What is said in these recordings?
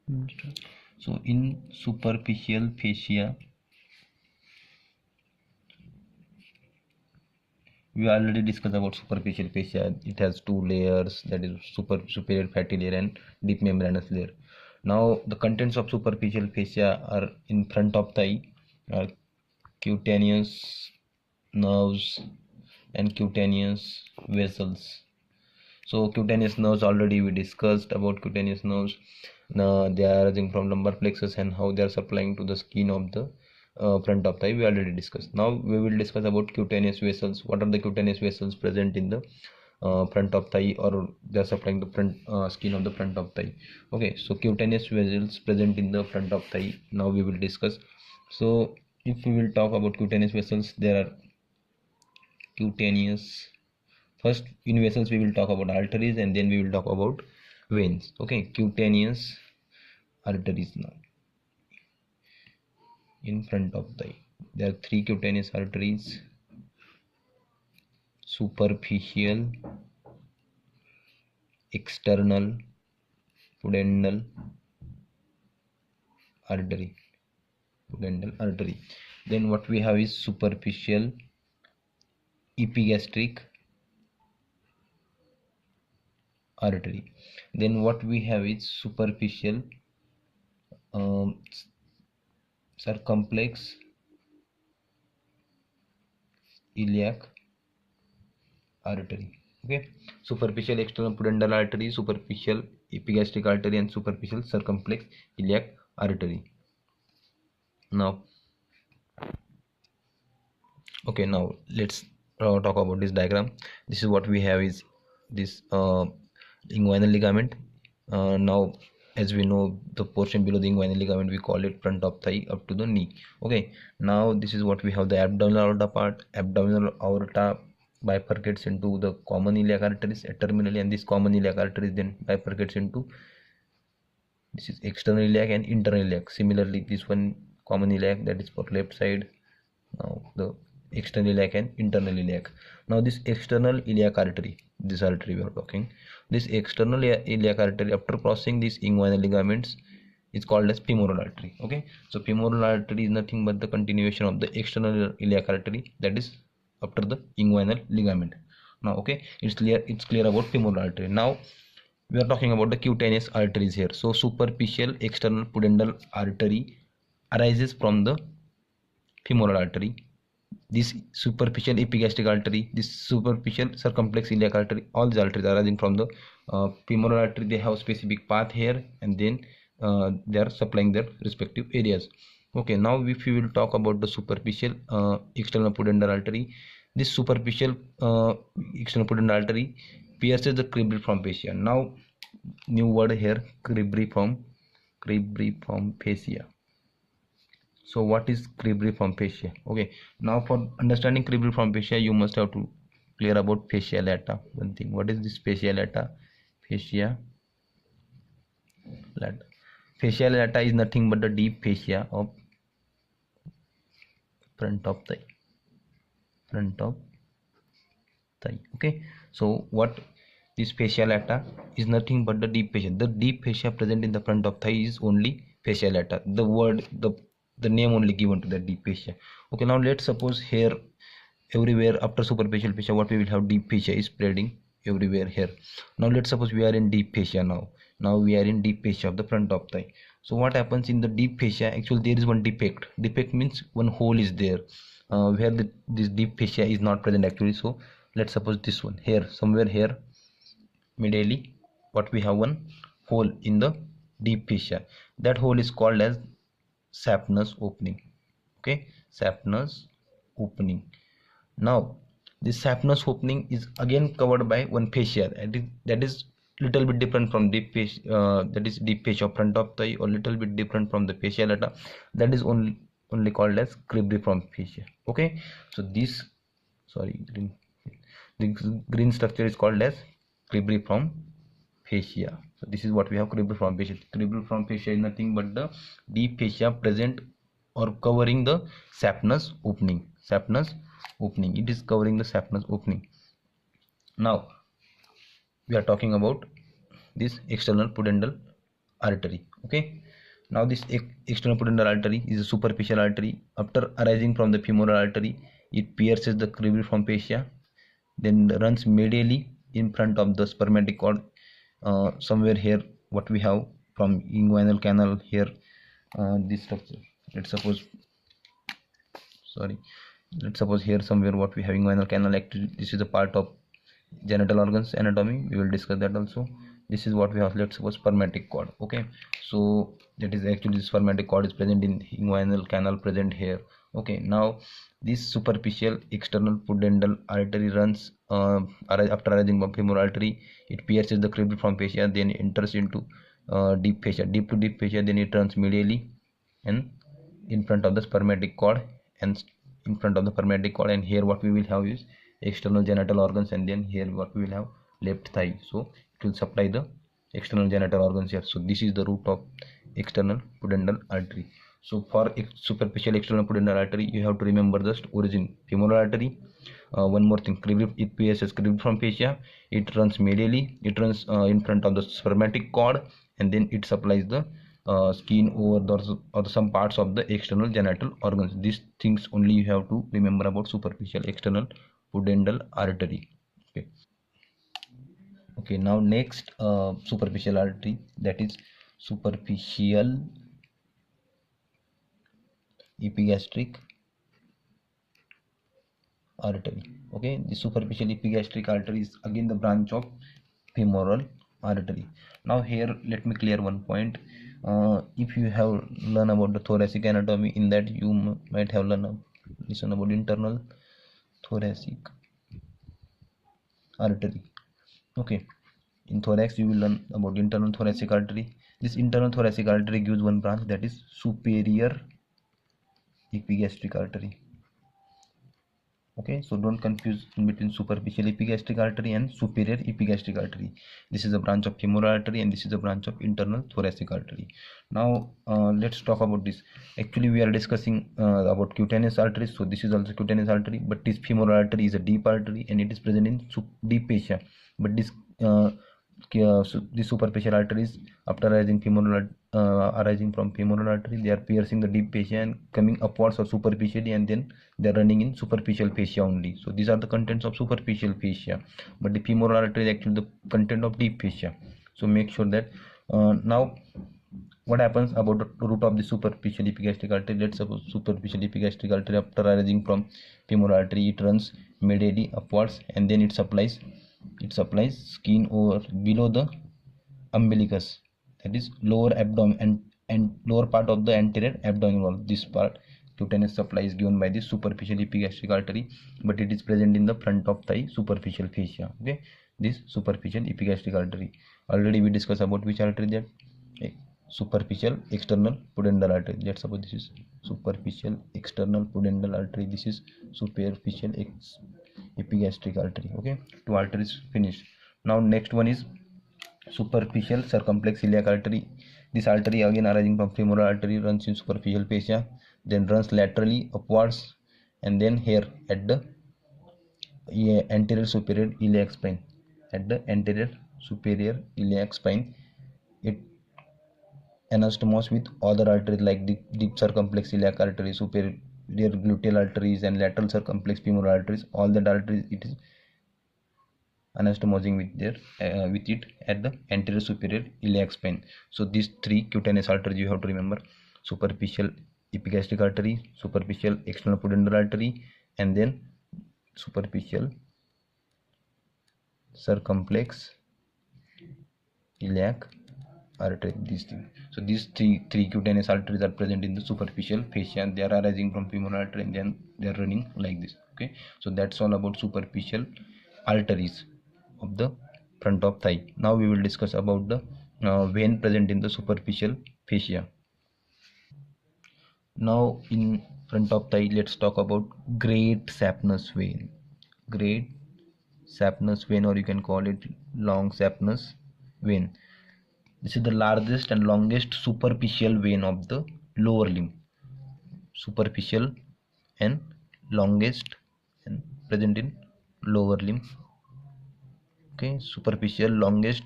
So in superficial fascia, we already discussed about superficial fascia. It has two layers, that is superior fatty layer and deep membranous layer. Now the contents of superficial fascia are in front of thigh, are cutaneous nerves and cutaneous vessels. So cutaneous nerves, already we discussed about cutaneous nerves. They are arising from lumbar plexus and how they are supplying to the skin of the front of thigh. We already discussed. Now we will discuss about cutaneous vessels. What are the cutaneous vessels present in the front of thigh, or they are supplying the front skin of the front of thigh. Okay, so cutaneous vessels present in the front of thigh. Now we will discuss. So if we will talk about cutaneous vessels, there are cutaneous. First, in vessels we will talk about arteries, and then we will talk about veins. Okay, cutaneous arteries. Now in front of the eye, there are three cutaneous arteries: superficial, external, pudendal artery. Then what we have is superficial epigastric artery. Then what we have is superficial um, circumflex iliac artery. Okay, superficial external pudendal artery, superficial epigastric artery, and superficial circumflex iliac artery. Now okay, now let's talk about this diagram. This is what we have is this inguinal ligament. Now as we know, the portion below the inguinal ligament, we call it front of thigh up to the knee. Okay, now this is what we have: the abdominal aorta part. Abdominal aorta bifurcates into the common iliac arteries terminally, and this common iliac arteries then bifurcates into, this is external iliac and internal iliac. Similarly, this one common iliac, that is for left side. Now the external iliac and internal iliac. Now this external iliac artery, this artery we are talking, this external iliac artery, after crossing these inguinal ligaments, is called as femoral artery. Okay, so femoral artery is nothing but the continuation of the external iliac artery, that is after the inguinal ligament. Now okay, it's clear about femoral artery. Now we are talking about the cutaneous arteries here. So superficial external pudendal artery arises from the femoral artery, this superficial epigastric artery, this superficial circumflex iliac artery, all these arteries are arising from the femoral artery. They have specific path here, and then they are supplying their respective areas. Okay, now if we will talk about the superficial external pudendal artery, this superficial external pudendal artery pierces the cribriform fascia. Now new word here, cribriform fascia. So what is cribriform fascia? Okay, now for understanding cribriform fascia, you must have to clear about fascia lata. One thing, what is this fascia lata? Fascia lata is nothing but the deep fascia of front of thigh. Okay, so what this fascia lata is nothing but the deep fascia. The deep fascia present in the front of thigh is only fascia lata. The word, the name only given to the deep fascia. Okay, now let's suppose here everywhere after superficial fascia, what we will have, deep fascia is spreading everywhere here. Now let's suppose we are in deep fascia. Now we are in deep fascia of the front of thigh. So what happens in the deep fascia? Actually there is one defect. Defect means one hole is there where this deep fascia is not present actually. So let's suppose this one here, somewhere here medially, what we have, one hole in the deep fascia. That hole is called as saphenous opening. Okay, saphenous opening. Now this saphenous opening is again covered by one fascia, that is little bit different from deep fascia, that is deep fascia of front of thigh, or little bit different from the fascia lata, that is only called as cribriform fascia. Okay, so this, the green structure is called as cribriform fascia. So this is what we have, cribriform fascia. Cribriform fascia is nothing but the deep fascia present or covering the saphenous opening. It is covering the saphenous opening. Now we are talking about this external pudendal artery. Okay, now this external pudendal artery is a superficial artery. After arising from the femoral artery, it pierces the cribriform fascia, then runs medially in front of the spermatic cord. Somewhere here what we have from inguinal canal here, this structure, let's suppose, sorry, let's suppose here somewhere what we have inguinal canal. Actually this is a part of genital organs anatomy, we will discuss that also. This is what we have, let's suppose spermatic cord. Okay, so that is actually this spermatic cord is present in inguinal canal, present here. Okay, now this superficial external pudendal artery runs after arising from femoral artery, it pierces the cribriform fascia, then enters into deep fascia, deep to deep fascia, then it runs medially and in front of the spermatic cord, and in front of the spermatic cord, and here what we will have is external genital organs, and then here what we will have left thigh, so it will supply the external genital organs here. So this is the root of external pudendal artery. So for superficial external pudendal artery, you have to remember the origin femoral artery. One more thing, it pierces cribriform fascia, it runs medially, it runs in front of the spermatic cord, and then it supplies the skin over the or some parts of the external genital organs. These things only you have to remember about superficial external pudendal artery. Okay, okay, now next superficial artery, that is superficial epigastric artery. Okay, the superficial epigastric artery is again the branch of femoral artery. Now here let me clear one point. If you have learned about the thoracic anatomy, in that you might have learned listen about internal thoracic artery. Okay, in thorax you will learn about internal thoracic artery. This internal thoracic artery gives one branch, that is superior epigastric artery. Okay, so don't confuse in between superficial epigastric artery and superior epigastric artery. This is a branch of femoral artery and this is a branch of internal thoracic artery. Now let's talk about this. Actually we are discussing about cutaneous arteries, so this is also cutaneous artery, but this femoral artery is a deep artery and it is present in deep fascia. But this the superficial arteries, after arising from femoral artery, they are piercing the deep fascia and coming upwards or superficially, and then they are running in superficial fascia only. So these are the contents of superficial fascia, but the femoral artery is actually the content of deep fascia. So make sure that now what happens about the root of the superficial epigastric artery. Let's suppose superficial epigastric artery, after arising from femoral artery, it runs medially upwards, and then it supplies skin over below the umbilicus, that is lower abdomen and lower part of the anterior abdominal wall. This part cutaneous supply is given by the superficial epigastric artery, but it is present in the front of thigh superficial fascia. Okay, this superficial epigastric artery, already we discussed about which artery, that superficial external pudendal artery. Let's suppose this is superficial external pudendal artery, this is superficial epigastric artery. Okay, two arteries finished. Now next one is superficial circumflex iliac artery. This artery again arising from femoral artery runs in superficial fascia, then runs laterally upwards, and then here at the anterior superior iliac spine, at the anterior superior iliac spine, it anastomose with other arteries like the deep circumflex iliac artery, superior gluteal arteries, and lateral circumflex femoral arteries. All that arteries it is anastomosing with it at the anterior superior iliac spine. So these three cutaneous arteries you have to remember: superficial epigastric artery, superficial external pudendal artery, and then superficial circumflex iliac artery. These things. So these three cutaneous arteries are present in the superficial fascia, and they are arising from femoral artery, and then they are running like this. Okay, so that's all about superficial arteries of the front of thigh. Now we will discuss about the vein present in the superficial fascia. Now in front of thigh, let's talk about great saphenous vein. Great saphenous vein, or you can call it long saphenous vein. This is the largest and longest superficial vein of the lower limb. Superficial and longest and present in lower limb. Okay, superficial longest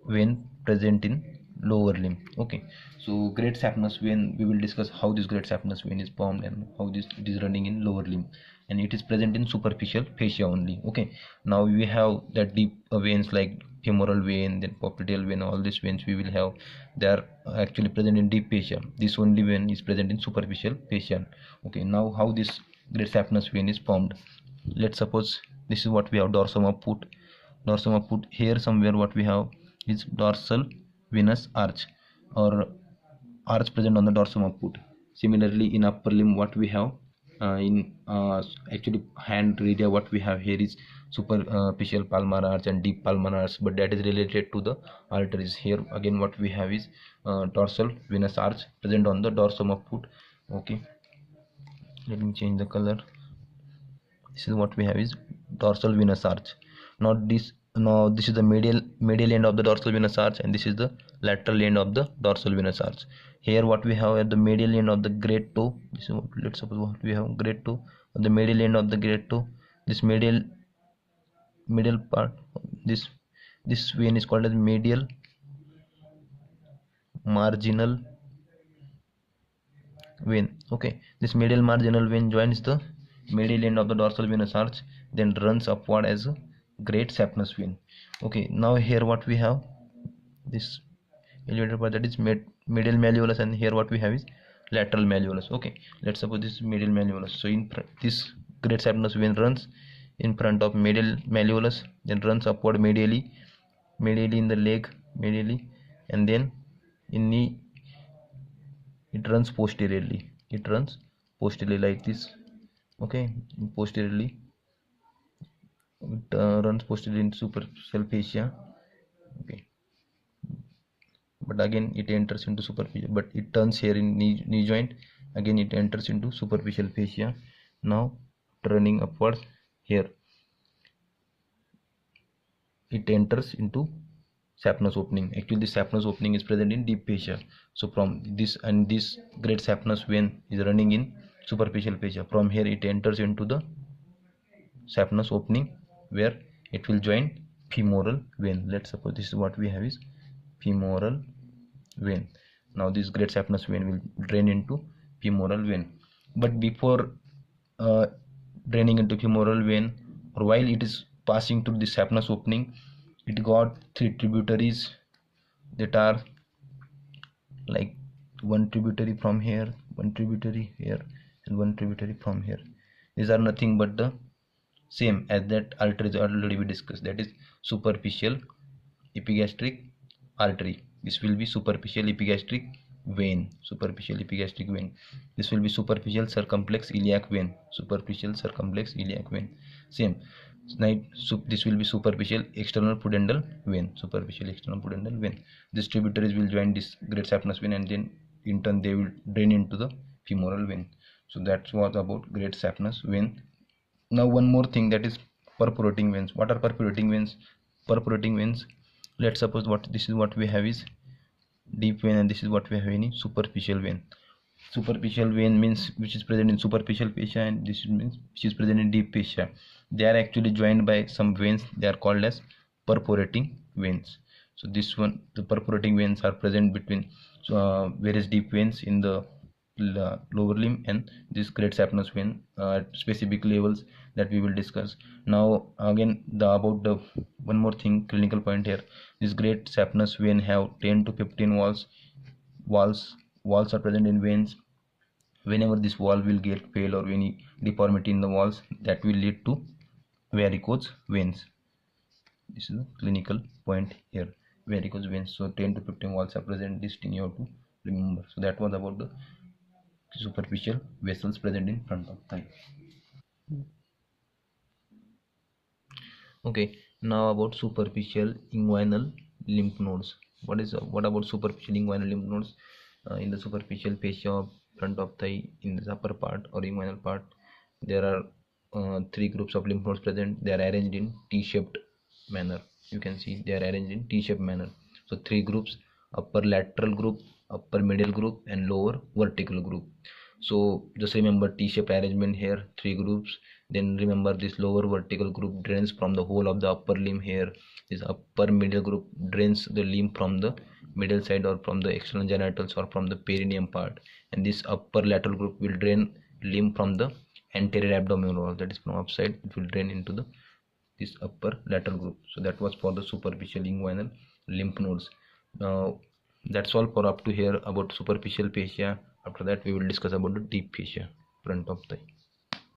vein present in lower limb. Okay, so great saphenous vein, we will discuss how this great saphenous vein is formed and how this it is running in lower limb, and it is present in superficial fascia only. Okay, now we have that deep veins like femoral vein, then popliteal vein, all these veins we will have, they are actually present in deep fascia. This only vein is present in superficial fascia. Okay, now how this great saphenous vein is formed. Let's suppose this is what we have, dorsum of foot. Dorsum of foot, here somewhere what we have is dorsal venous arch, or arch present on the dorsum of foot. Similarly in upper limb what we have, in actually hand area what we have here is superficial palmar arch and deep palmar arch, but that is related to the arteries. Here again what we have is dorsal venous arch present on the dorsum of foot. Okay, let me change the color. This is what we have is dorsal venous arch. Not this, now this is the medial end of the dorsal venous arch, and this is the lateral end of the dorsal venous arch. Here what we have at the medial end of the great toe, this is what, let's suppose what we have great toe, on the medial end of the great toe, this medial part, this vein is called as medial marginal vein. Okay, this medial marginal vein joins the medial end of the dorsal venous arch, then runs upward as a great saphenous vein. Okay, now here what we have, this elevated part, that is medial malleolus, and here what we have is lateral malleolus. Okay, let's suppose this is medial malleolus. So in this great saphenous vein runs in front of medial malleolus, then runs upward medially in the leg, medially, and then in knee it runs posteriorly. It runs posteriorly like this. Okay, posteriorly it runs posteriorly in superficial fascia. Okay, but again it enters into superficial, but it turns here in knee joint, again it enters into superficial fascia. Now turning upwards, here it enters into saphenous opening. Actually the saphenous opening is present in deep fascia. So from this, and this great saphenous vein is running in superficial fascia. From here it enters into the saphenous opening, where it will join femoral vein. Let's suppose this is what we have is femoral vein. Now this great saphenous vein will drain into femoral vein, but before uh, draining into femoral vein, or while it is passing through the saphenous opening, it got three tributaries that are like one tributary from here, one tributary here, and one tributary from here. These are nothing but the same as that arteries already we discussed, that is superficial epigastric artery. This will be superficial epigastric vein. Superficial epigastric vein, this will be superficial circumflex iliac vein. Superficial circumflex iliac vein, same. This will be superficial external pudendal vein. Superficial external pudendal vein, these tributaries will join this great saphenous vein, and then in turn they will drain into the femoral vein. So that's what about great saphenous vein. Now one more thing, that is perforating veins. What are perforating veins? Perforating veins, let's suppose what this is what we have is deep vein, and this is what we have in superficial vein. Superficial vein means which is present in superficial fascia, and this means which is present in deep fascia. They are actually joined by some veins, they are called as perforating veins. So this one, the perforating veins are present between various deep veins in the lower limb, and this great saphenous vein at specific levels that we will discuss. Now again about the one more thing, clinical point here, this great saphenous vein have 10 to 15 walls are present in veins. Whenever this wall will get fail or any deformity in the walls, that will lead to varicose veins. This is a clinical point here, varicose veins. So 10 to 15 walls are present, this thing you have to remember. So that was about the superficial vessels present in front of thigh. Okay, now about superficial inguinal lymph nodes. What about superficial inguinal lymph nodes? In the superficial fascia of front of thigh, in the upper part or inguinal part, there are three groups of lymph nodes present. They are arranged in T-shaped manner. You can see they are arranged in T-shaped manner. So three groups: upper lateral group, upper medial group, and lower vertical group. So just remember T-shaped arrangement here, three groups. Then remember this lower vertical group drains from the whole of the upper limb here. This upper middle group drains the limb from the middle side or from the external genitals or from the perineum part, and this upper lateral group will drain limb from the anterior abdominal wall, that is from upside it will drain into the this upper lateral group. So that was for the superficial inguinal lymph nodes. Now that's all for up to here about superficial fascia. After that we will discuss about the deep fascia, front of the